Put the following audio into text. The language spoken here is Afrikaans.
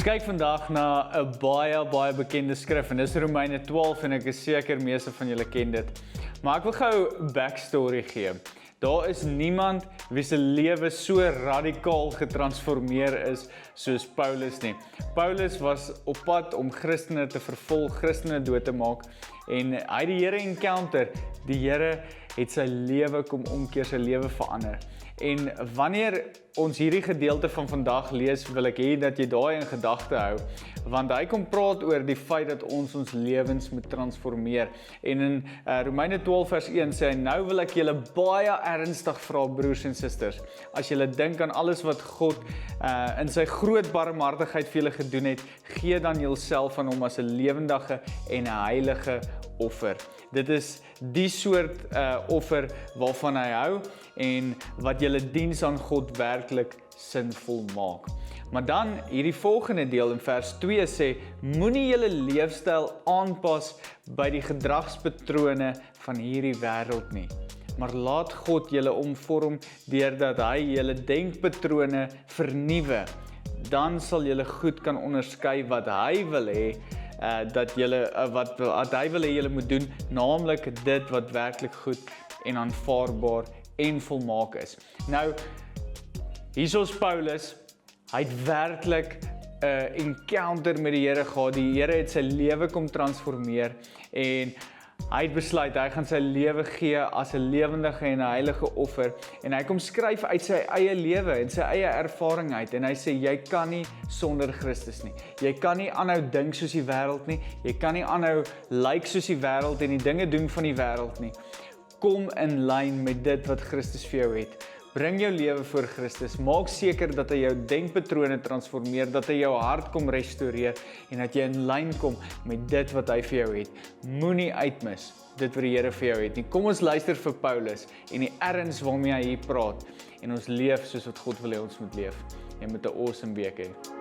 Ons kyk vandag na 'n baie bekende skrif en dis Romeine 12 en ek is seker meeste van julle ken dit. Maar ek wil gou 'n backstory gee. Daar is niemand wie se lewe so radikaal getransformeer is soos Paulus nie. Paulus was op pad om Christene te vervolg, Christene dood te maak en hy het die Here encounter. Die Here het sy lewe kom omkeer, sy lewe verander. En wanneer ons hierdie gedeelte van vandag lees, wil ek hê dat jy daai in gedagte hou, want hy kom praat oor die feit dat ons lewens moet transformeer. En in Romeine 12 vers 1 sê hy, nou wil ek julle baie ernstig vra, broers en susters, as julle dink aan alles wat God in sy groot barmhartigheid vir julle gedoen het, gee dan julself aan hom as 'n lewendige en 'n heilige offer. Dit is die soort offer waarvan hy hou en wat julle diens aan God werklik sinvol maak. Maar dan hierdie volgende deel in vers 2 sê, moenie julle leefstyl aanpas by die gedragspatrone van hierdie wêreld nie, maar laat God julle omvorm deurdat hy julle denkpatrone vernuwe. Dan sal julle goed kan onderskei wat hy wil hê dat julle wat hy wil hê julle moet doen, naamlik dit wat werklik goed en aanvaarbaar en volmaak is. Nou, hier is Paulus, hy het werklik 'n encounter met die Here gehad. Die Here het sy lewe kom transformeer en hy het besluit, hy gaan sy lewe gee as 'n lewendige en 'n heilige offer. En hy kom skryf uit sy eie lewe en sy eie ervaring uit. En hy sê, jy kan nie sonder Christus nie. Jy kan nie aanhou dink soos die wêreld nie. Jy kan nie aanhou lyk soos die wêreld en die dinge doen van die wêreld nie. Kom in lyn met dit wat Christus vir jou het. Bring jou lewe voor Christus. Maak seker dat hy jou denkpatrone transformeer, dat hy jou hart kom restoreer en dat jy in lyn kom met dit wat hy vir jou het. Moenie uitmis dit wat die Here vir jou het nie. Kom ons luister vir Paulus en die erns waarmee hy hier praat en ons leef soos wat God wil hê ons moet leef. Jy moet 'n awesome week hê.